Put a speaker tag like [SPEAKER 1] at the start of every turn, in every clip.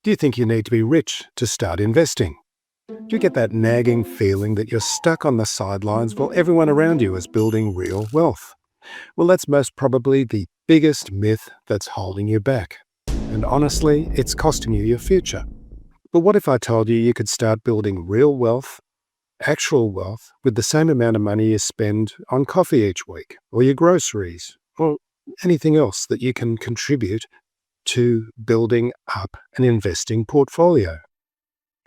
[SPEAKER 1] Do you think you need to be rich to start investing? Do you get that nagging feeling that you're stuck on the sidelines while everyone around you is building real wealth? Well, that's most probably the biggest myth that's holding you back. And honestly, it's costing you your future. But what if I told you you could start building real wealth, actual wealth, with the same amount of money you spend on coffee each week, or your groceries, or anything else that you can contribute to building up an investing portfolio?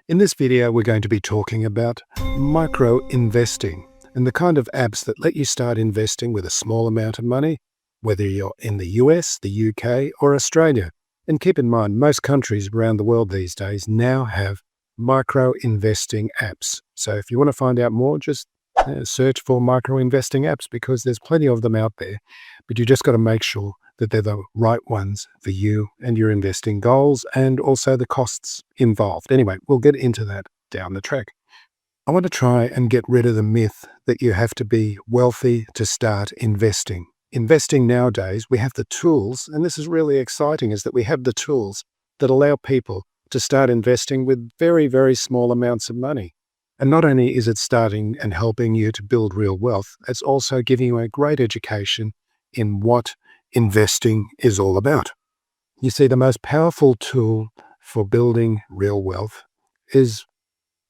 [SPEAKER 1] In this video, we're going to be talking about micro investing and the kind of apps that let you start investing with a small amount of money, whether you're in the US, the UK, or Australia. And keep in mind, most countries around the world these days now have micro investing apps. So if you want to find out more, just search for micro investing apps because there's plenty of them out there. But you just got to make sure that they're the right ones for you and your investing goals and also the costs involved. Anyway, we'll get into that down the track. I want to try and get rid of the myth that you have to be wealthy to start investing. Investing nowadays, we have the tools, and this is really exciting, is that we have the tools that allow people to start investing with very, very small amounts of money. And not only is it starting and helping you to build real wealth, it's also giving you a great education in what investing is all about. You see, the most powerful tool for building real wealth is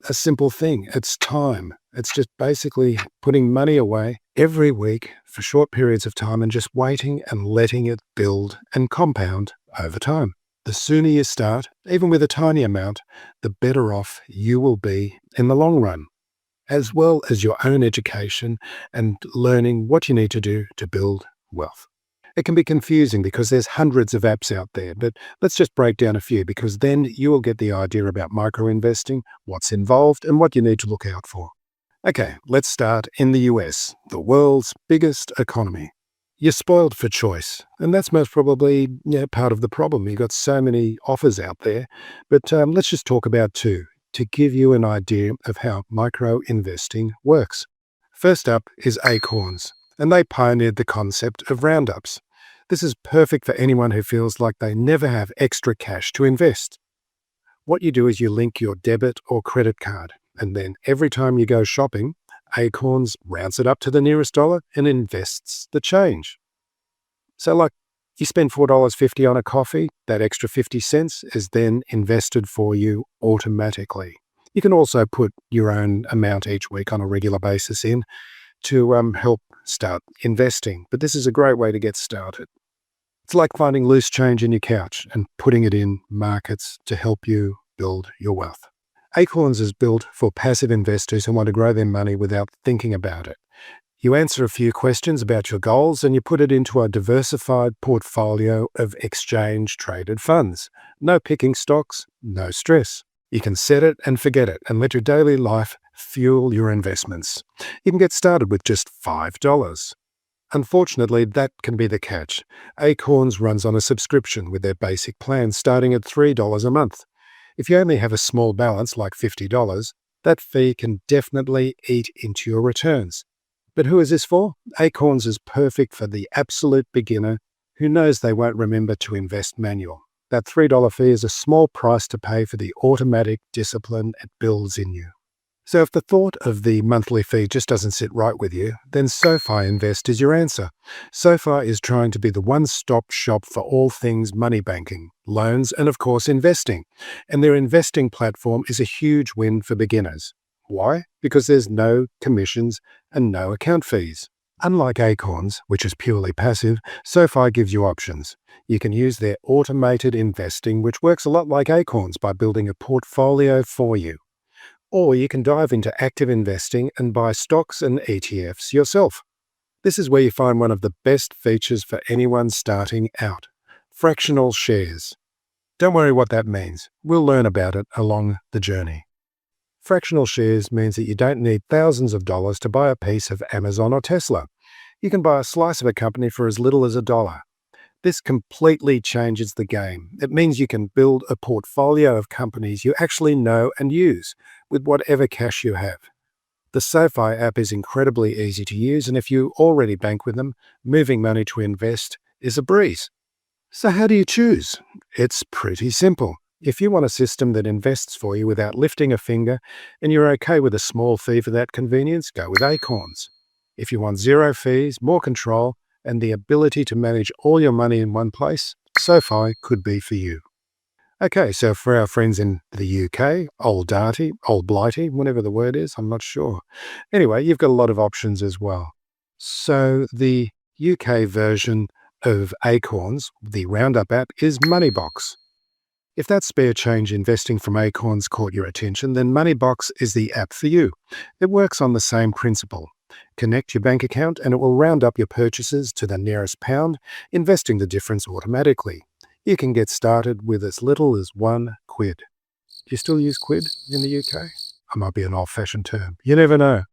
[SPEAKER 1] a simple thing. It's time. It's just basically putting money away every week for short periods of time and just waiting and letting it build and compound over time. The sooner you start, even with a tiny amount, the better off you will be in the long run, as well as your own education and learning what you need to do to build wealth. It can be confusing because there's hundreds of apps out there, but let's just break down a few because then you will get the idea about micro-investing, what's involved, and what you need to look out for. Okay, let's start in the US, the world's biggest economy. You're spoiled for choice, and that's most probably part of the problem. You've got so many offers out there, but let's just talk about two to give you an idea of how micro-investing works. First up is Acorns, and they pioneered the concept of roundups. This is perfect for anyone who feels like they never have extra cash to invest. What you do is you link your debit or credit card, and then every time you go shopping, Acorns rounds it up to the nearest dollar and invests the change. So like you spend $4.50 on a coffee, that extra 50 cents is then invested for you automatically. You can also put your own amount each week on a regular basis in to help start investing. But this is a great way to get started. It's like finding loose change in your couch and putting it in markets to help you build your wealth. Acorns is built for passive investors who want to grow their money without thinking about it. You answer a few questions about your goals and you put it into a diversified portfolio of exchange-traded funds. No picking stocks, no stress. You can set it and forget it and let your daily life fuel your investments. You can get started with just $5. Unfortunately, that can be the catch. Acorns runs on a subscription with their basic plan starting at $3 a month. If you only have a small balance like $50, that fee can definitely eat into your returns. But who is this for? Acorns is perfect for the absolute beginner who knows they won't remember to invest manual. That $3 fee is a small price to pay for the automatic discipline it builds in you. So if the thought of the monthly fee just doesn't sit right with you, then SoFi Invest is your answer. SoFi is trying to be the one-stop shop for all things money banking, loans, and of course investing. And their investing platform is a huge win for beginners. Why? Because there's no commissions and no account fees. Unlike Acorns, which is purely passive, SoFi gives you options. You can use their automated investing, which works a lot like Acorns by building a portfolio for you. Or you can dive into active investing and buy stocks and ETFs yourself. This is where you find one of the best features for anyone starting out: fractional shares. Don't worry what that means. We'll learn about it along the journey. Fractional shares means that you don't need thousands of dollars to buy a piece of Amazon or Tesla. You can buy a slice of a company for as little as $1. This completely changes the game. It means you can build a portfolio of companies you actually know and use with whatever cash you have. The SoFi app is incredibly easy to use, and if you already bank with them, moving money to invest is a breeze. So how do you choose? It's pretty simple. If you want a system that invests for you without lifting a finger and you're okay with a small fee for that convenience, go with Acorns. If you want zero fees, more control, and the ability to manage all your money in one place, SoFi could be for you. Okay, so for our friends in the UK, Old Darty, Old Blighty, whatever the word is, I'm not sure. Anyway, you've got a lot of options as well. So the UK version of Acorns, the Roundup app, is Moneybox. If that spare change investing from Acorns caught your attention, then Moneybox is the app for you. It works on the same principle. Connect your bank account and it will round up your purchases to the nearest pound, investing the difference automatically. You can get started with as little as £1. Do you still use quid in the UK? I might be an old-fashioned term. You never know.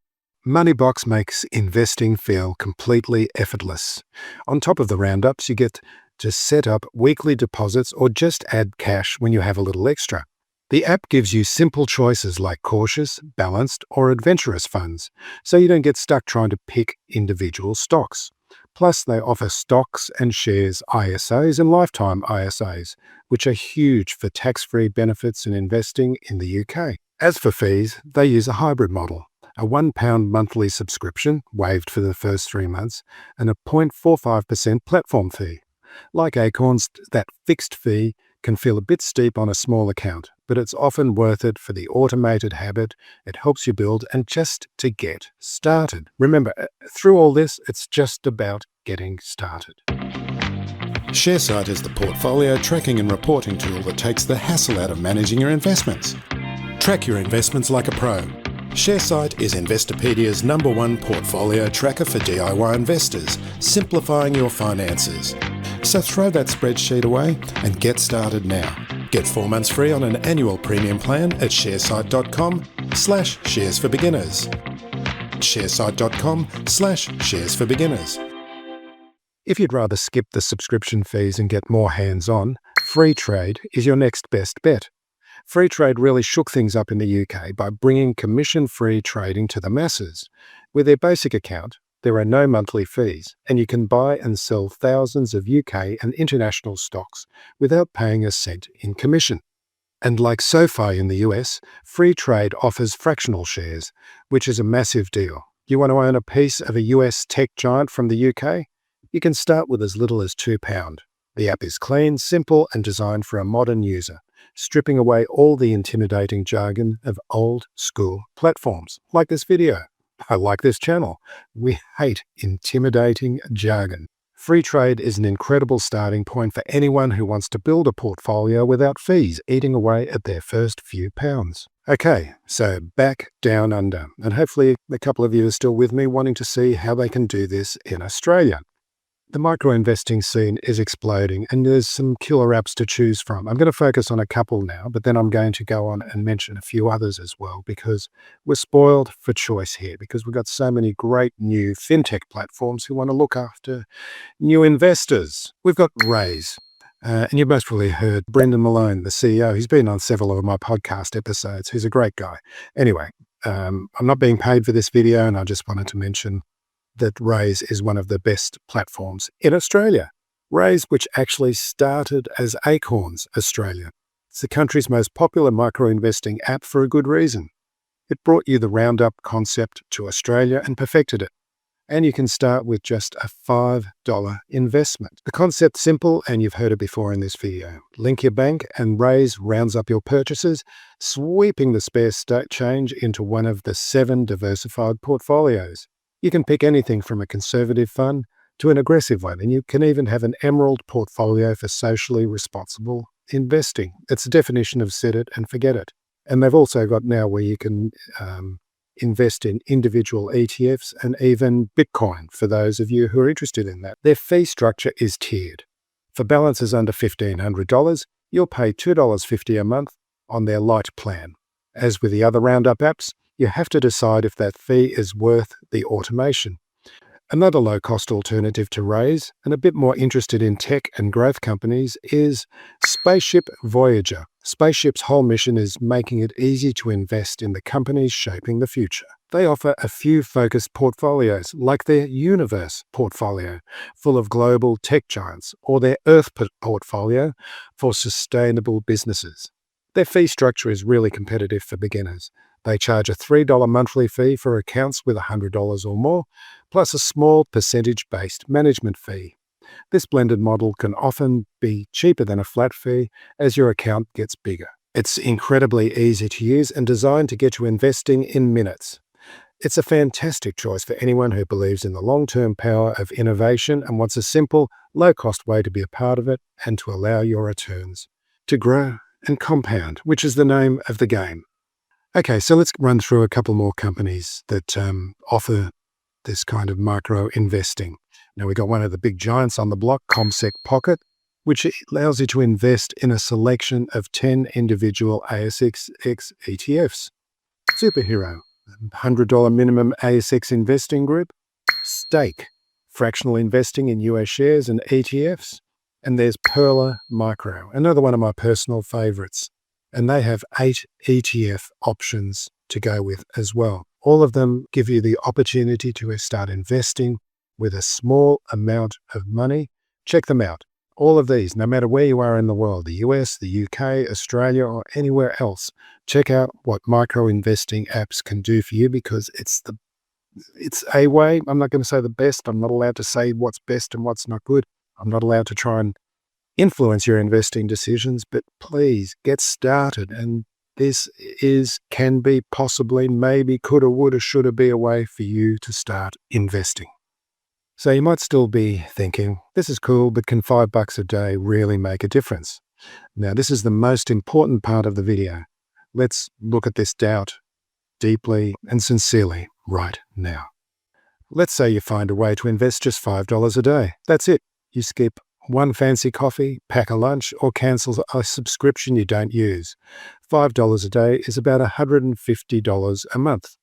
[SPEAKER 1] Moneybox makes investing feel completely effortless. On top of the roundups, you get to set up weekly deposits or just add cash when you have a little extra. The app gives you simple choices like cautious, balanced, or adventurous funds, so you don't get stuck trying to pick individual stocks. Plus, they offer stocks and shares ISAs and lifetime ISAs, which are huge for tax-free benefits in investing in the UK. As for fees, they use a hybrid model, a £1 monthly subscription, waived for the first 3 months, and a 0.45% platform fee. Like Acorns, that fixed fee can feel a bit steep on a small account, but it's often worth it for the automated habit it helps you build and just to get started. Remember, through all this, it's just about getting started.
[SPEAKER 2] ShareSite is the portfolio tracking and reporting tool that takes the hassle out of managing your investments. Track your investments like a pro. ShareSite is Investopedia's #1 portfolio tracker for DIY investors, simplifying your finances. So throw that spreadsheet away and get started now. Get 4 months free on an annual premium plan at sharesite.com/shares for beginners. sharesite.com/shares for beginners.
[SPEAKER 1] If you'd rather skip the subscription fees and get more hands-on, Freetrade is your next best bet. Freetrade really shook things up in the UK by bringing commission-free trading to the masses. With their basic account, there are no monthly fees, and you can buy and sell thousands of UK and international stocks without paying a cent in commission. And like SoFi in the US, Freetrade offers fractional shares, which is a massive deal. You want to own a piece of a US tech giant from the UK? You can start with as little as £2. The app is clean, simple, and designed for a modern user, stripping away all the intimidating jargon of old-school platforms, like this video. I like this channel. We hate intimidating jargon. Freetrade is an incredible starting point for anyone who wants to build a portfolio without fees eating away at their first few pounds. Okay, so back down under, and hopefully a couple of you are still with me wanting to see how they can do this in Australia. The micro-investing scene is exploding and there's some killer apps to choose from. I'm going to focus on a couple now, but then I'm going to go on and mention a few others as well because we're spoiled for choice here because we've got so many great new fintech platforms who want to look after new investors. We've got Raise. And you've most probably heard Brendan Malone, the CEO. He's been on several of my podcast episodes. He's a great guy. Anyway, I'm not being paid for this video and I just wanted to mention that Raise is one of the best platforms in Australia. Raise, which actually started as Acorns Australia. It's the country's most popular micro-investing app for a good reason. It brought you the Roundup concept to Australia and perfected it. And you can start with just a $5 investment. The concept's simple and you've heard it before in this video. Link your bank and Raise rounds up your purchases, sweeping the spare change into one of the 7 diversified portfolios. You can pick anything from a conservative fund to an aggressive one, and you can even have an emerald portfolio for socially responsible investing. It's the definition of set it and forget it. And they've also got now where you can invest in individual ETFs and even Bitcoin for those of you who are interested in that. Their fee structure is tiered. For balances under $1,500, you'll pay $2.50 a month on their Lite plan. As with the other Roundup apps, you have to decide if that fee is worth the automation. Another low-cost alternative to Raise, and a bit more interested in tech and growth companies, is Spaceship Voyager. Spaceship's whole mission is making it easy to invest in the companies shaping the future. They offer a few focused portfolios, like their Universe portfolio, full of global tech giants, or their Earth portfolio for sustainable businesses. Their fee structure is really competitive for beginners. They charge a $3 monthly fee for accounts with $100 or more, plus a small percentage-based management fee. This blended model can often be cheaper than a flat fee as your account gets bigger. It's incredibly easy to use and designed to get you investing in minutes. It's a fantastic choice for anyone who believes in the long-term power of innovation and wants a simple, low-cost way to be a part of it and to allow your returns to grow and compound, which is the name of the game. Okay, so let's run through a couple more companies that offer this kind of micro investing. Now, we've got one of the big giants on the block, CommSec Pocket, which allows you to invest in a selection of 10 individual ASX ETFs. Superhero, $100 minimum ASX investing group. Stake, fractional investing in US shares and ETFs. And there's Perla Micro, another one of my personal favorites. And they have 8 ETF options to go with as well. All of them give you the opportunity to start investing with a small amount of money. Check them out. All of these, no matter where you are in the world, the US, the UK, Australia, or anywhere else, check out what micro investing apps can do for you, because it's a way. I'm not going to say the best. I'm not allowed to say what's best and what's not good. I'm not allowed to try and influence your investing decisions, but please get started. And this can be possibly, maybe, coulda, woulda, shoulda be a way for you to start investing. So you might still be thinking, this is cool, but can $5 a day really make a difference? Now, this is the most important part of the video. Let's look at this doubt deeply and sincerely right now. Let's say you find a way to invest just $5 a day. That's it. You skip one fancy coffee, pack a lunch, or cancel a subscription you don't use. $5 a day is about $150 a month.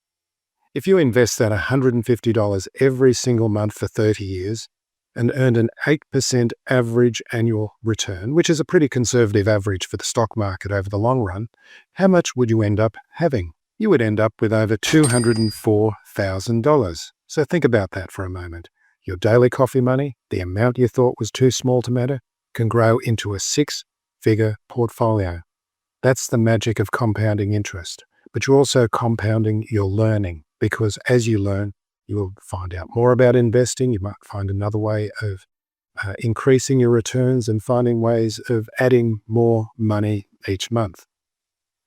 [SPEAKER 1] If you invest that $150 every single month for 30 years and earned an 8% average annual return, which is a pretty conservative average for the stock market over the long run, how much would you end up having? You would end up with over $204,000. So think about that for a moment. Your daily coffee money, the amount you thought was too small to matter, can grow into a 6-figure portfolio. That's the magic of compounding interest. But you're also compounding your learning, because as you learn, you will find out more about investing. You might find another way of increasing your returns and finding ways of adding more money each month.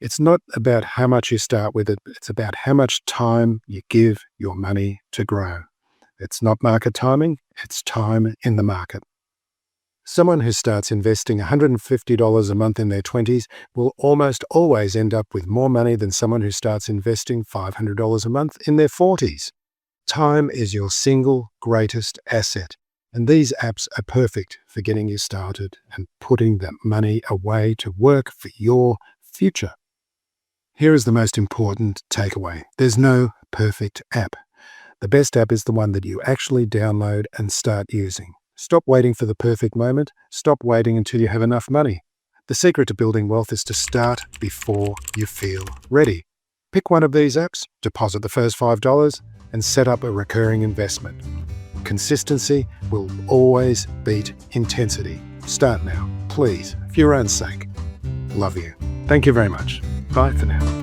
[SPEAKER 1] It's not about how much you start with it. It's about how much time you give your money to grow. It's not market timing. It's time in the market. Someone who starts investing $150 a month in their 20s will almost always end up with more money than someone who starts investing $500 a month in their 40s. Time is your single greatest asset, and these apps are perfect for getting you started and putting that money away to work for your future. Here is the most important takeaway. There's no perfect app. The best app is the one that you actually download and start using. Stop waiting for the perfect moment. Stop waiting until you have enough money. The secret to building wealth is to start before you feel ready. Pick one of these apps, deposit the first $5, and set up a recurring investment. Consistency will always beat intensity. Start now, please, for your own sake. Love you. Thank you very much. Bye for now.